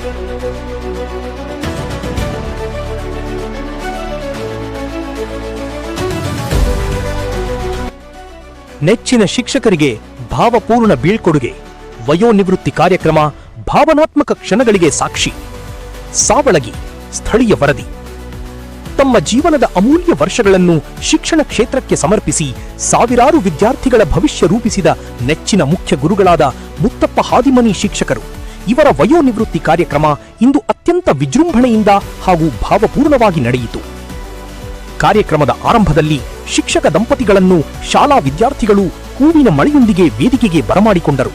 ನೆಚ್ಚಿನ ಶಿಕ್ಷಕರಿಗೆ ಭಾವಪೂರ್ಣ ಬೀಳ್ಕೊಡುಗೆ. ವಯೋನಿವೃತ್ತಿ ಕಾರ್ಯಕ್ರಮ ಭಾವನಾತ್ಮಕ ಕ್ಷಣಗಳಿಗೆ ಸಾಕ್ಷಿ. ಸಾವಳಗಿ ಸ್ಥಳೀಯ ವರದಿ. ತಮ್ಮ ಜೀವನದ ಅಮೂಲ್ಯ ವರ್ಷಗಳನ್ನು ಶಿಕ್ಷಣ ಕ್ಷೇತ್ರಕ್ಕೆ ಸಮರ್ಪಿಸಿ ಸಾವಿರಾರು ವಿದ್ಯಾರ್ಥಿಗಳ ಭವಿಷ್ಯ ರೂಪಿಸಿದ ನೆಚ್ಚಿನ ಮುಖ್ಯ ಗುರುಗಳಾದ ಮುತ್ತಪ್ಪ ಹಾದಿಮನಿ ಶಿಕ್ಷಕರು ಇವರ ವಯೋನಿವೃತ್ತಿ ಕಾರ್ಯಕ್ರಮ ಇಂದು ಅತ್ಯಂತ ವಿಜೃಂಭಣೆಯಿಂದ ಹಾಗೂ ಭಾವಪೂರ್ಣವಾಗಿ ನಡೆಯಿತು. ಕಾರ್ಯಕ್ರಮದ ಆರಂಭದಲ್ಲಿ ಶಿಕ್ಷಕ ದಂಪತಿಗಳನ್ನು ಶಾಲಾ ವಿದ್ಯಾರ್ಥಿಗಳು ಹೂವಿನ ಮಳೆಯೊಂದಿಗೆ ವೇದಿಕೆಗೆ ಬರಮಾಡಿಕೊಂಡರು.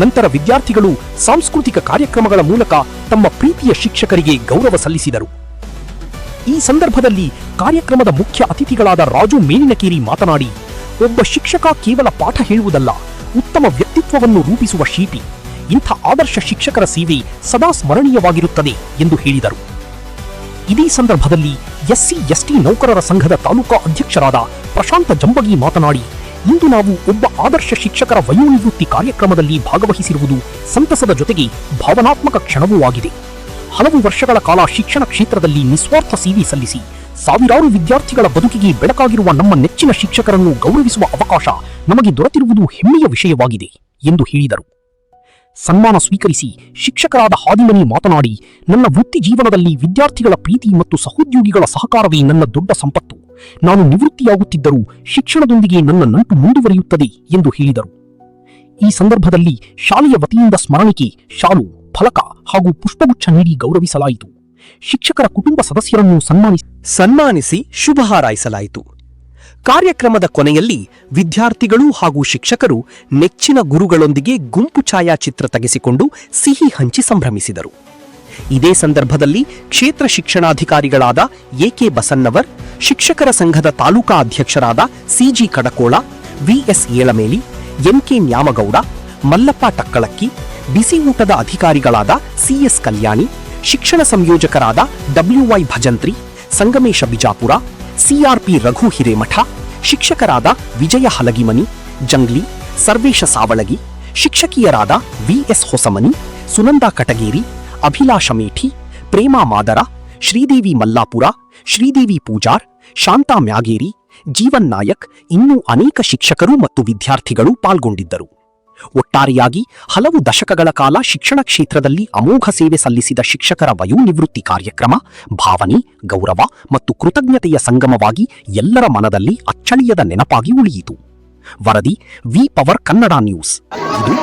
ನಂತರ ವಿದ್ಯಾರ್ಥಿಗಳು ಸಾಂಸ್ಕೃತಿಕ ಕಾರ್ಯಕ್ರಮಗಳ ಮೂಲಕ ತಮ್ಮ ಪ್ರೀತಿಯ ಶಿಕ್ಷಕರಿಗೆ ಗೌರವ ಸಲ್ಲಿಸಿದರು. ಈ ಸಂದರ್ಭದಲ್ಲಿ ಕಾರ್ಯಕ್ರಮದ ಮುಖ್ಯ ಅತಿಥಿಗಳಾದ ರಾಜು ಮೇಲಿನಕೇರಿ ಮಾತನಾಡಿ, ಒಬ್ಬ ಶಿಕ್ಷಕ ಕೇವಲ ಪಾಠ ಹೇಳುವುದಲ್ಲ, ಉತ್ತಮ ವ್ಯಕ್ತಿತ್ವವನ್ನು ರೂಪಿಸುವ ಶಿಲ್ಪಿ. ಇಂಥ ಆದರ್ಶ ಶಿಕ್ಷಕರ ಸೇವೆ ಸದಾ ಸ್ಮರಣೀಯವಾಗಿರುತ್ತದೆ ಎಂದು ಹೇಳಿದರು. ಇದೇ ಸಂದರ್ಭದಲ್ಲಿ ಎಸ್ಸಿ/ಎಸ್ಟಿ ನೌಕರರ ಸಂಘದ ತಾಲೂಕಾ ಅಧ್ಯಕ್ಷರಾದ ಪ್ರಶಾಂತ ಜಂಬಗಿ ಮಾತನಾಡಿ, ಇಂದು ನಾವು ಒಬ್ಬ ಆದರ್ಶ ಶಿಕ್ಷಕರ ವಯೋನಿವೃತ್ತಿ ಕಾರ್ಯಕ್ರಮದಲ್ಲಿ ಭಾಗವಹಿಸಿರುವುದು ಸಂತಸದ ಜೊತೆಗೆ ಭಾವನಾತ್ಮಕ ಕ್ಷಣವೂ ಆಗಿದೆ. ಹಲವು ವರ್ಷಗಳ ಕಾಲ ಶಿಕ್ಷಣ ಕ್ಷೇತ್ರದಲ್ಲಿ ನಿಸ್ವಾರ್ಥ ಸೇವೆ ಸಲ್ಲಿಸಿ ಸಾವಿರಾರು ವಿದ್ಯಾರ್ಥಿಗಳ ಬದುಕಿಗೆ ಬೆಳಕಾಗಿರುವ ನಮ್ಮ ನೆಚ್ಚಿನ ಶಿಕ್ಷಕರನ್ನು ಗೌರವಿಸುವ ಅವಕಾಶ ನಮಗೆ ದೊರೆತಿರುವುದು ಹೆಮ್ಮೆಯ ವಿಷಯವಾಗಿದೆ ಎಂದು ಹೇಳಿದರು. ಸನ್ಮಾನ ಸ್ವೀಕರಿಸಿ ಶಿಕ್ಷಕರಾದ ಹಾದಿಮನಿ ಮಾತನಾಡಿ, ನನ್ನ ವೃತ್ತಿ ಜೀವನದಲ್ಲಿ ವಿದ್ಯಾರ್ಥಿಗಳ ಪ್ರೀತಿ ಮತ್ತು ಸಹೋದ್ಯೋಗಿಗಳ ಸಹಕಾರವೇ ನನ್ನ ದೊಡ್ಡ ಸಂಪತ್ತು. ನಾನು ನಿವೃತ್ತಿಯಾಗುತ್ತಿದ್ದರೂ ಶಿಕ್ಷಣದೊಂದಿಗೆ ನನ್ನ ನಂಟು ಮುಂದುವರಿಯುತ್ತದೆ ಎಂದು ಹೇಳಿದರು. ಈ ಸಂದರ್ಭದಲ್ಲಿ ಶಾಲೆಯ ವತಿಯಿಂದ ಸ್ಮರಣಿಕೆ, ಶಾಲು, ಫಲಕ ಹಾಗೂ ಪುಷ್ಪಗುಚ್ಛ ನೀಡಿ ಗೌರವಿಸಲಾಯಿತು. ಶಿಕ್ಷಕರ ಕುಟುಂಬ ಸದಸ್ಯರನ್ನು ಸನ್ಮಾನಿಸಿ ಶುಭ ಹಾರೈಸಲಾಯಿತು. ಕಾರ್ಯಕ್ರಮದ ಕೊನೆಯಲ್ಲಿ ವಿದ್ಯಾರ್ಥಿಗಳು ಹಾಗೂ ಶಿಕ್ಷಕರು ನೆಚ್ಚಿನ ಗುರುಗಳೊಂದಿಗೆ ಗುಂಪು ಛಾಯಾಚಿತ್ರ ತೆಗೆಸಿಕೊಂಡು ಸಿಹಿ ಹಂಚಿ ಸಂಭ್ರಮಿಸಿದರು. ಇದೇ ಸಂದರ್ಭದಲ್ಲಿ ಕ್ಷೇತ್ರ ಶಿಕ್ಷಣಾಧಿಕಾರಿಗಳಾದ ಎಕೆ ಬಸನ್ನವರ್, ಶಿಕ್ಷಕರ ಸಂಘದ ತಾಲೂಕಾ ಅಧ್ಯಕ್ಷರಾದ CG Kadakol, VS Elameli, MK Nyamagouda, Mallappa Takkalaki, ಬಿಸಿ ಊಟದ ಅಧಿಕಾರಿಗಳಾದ ಸಿಎಸ್ ಕಲ್ಯಾಣಿ, ಶಿಕ್ಷಣ ಸಂಯೋಜಕರಾದ ಡಬ್ಲ್ಯೂವೈ ಭಜಂತ್ರಿ, ಸಂಗಮೇಶ ಬಿಜಾಪುರ, ಸಿಆರ್ಪಿ ರಘು ಹಿರೇಮಠ, ಶಿಕ್ಷಕರಾದ ವಿಜಯ ಹಲಗಿಮನಿ, ಜಂಗ್ಲಿ, ಸರ್ವೇಶ ಸಾವಳಗಿ, ಶಿಕ್ಷಕಿಯರಾದ ವಿಎಸ್ ಹೊಸಮನಿ, ಸುನಂದಾ ಕಟಗೇರಿ, ಅಭಿಲಾಷ ಮೇಠಿ, ಪ್ರೇಮಾ ಮಾದರ, ಶ್ರೀದೇವಿ ಮಲ್ಲಾಪುರ, ಶ್ರೀದೇವಿ ಪೂಜಾರ್, ಶಾಂತಾ ಮ್ಯಾಗೇರಿ, ಜೀವನ್ ನಾಯಕ್, ಇನ್ನೂ ಅನೇಕ ಶಿಕ್ಷಕರು ಮತ್ತು ವಿದ್ಯಾರ್ಥಿಗಳು ಪಾಲ್ಗೊಂಡಿದ್ದರು. ಒಟ್ಟಾರೆಯಾಗಿ ಹಲವು ದಶಕಗಳ ಕಾಲ ಶಿಕ್ಷಣ ಕ್ಷೇತ್ರದಲ್ಲಿ ಅಮೋಘ ಸೇವೆ ಸಲ್ಲಿಸಿದ ಶಿಕ್ಷಕರ ವಯೋನಿವೃತ್ತಿ ಕಾರ್ಯಕ್ರಮ ಭಾವನೆ, ಗೌರವ ಮತ್ತು ಕೃತಜ್ಞತೆಯ ಸಂಗಮವಾಗಿ ಎಲ್ಲರ ಮನದಲ್ಲಿ ಅಚ್ಚಳಿಯದ ನೆನಪಾಗಿ ಉಳಿಯಿತು. ವರದಿ ವಿ ಪವರ್ ಕನ್ನಡ ನ್ಯೂಸ್. ಇದು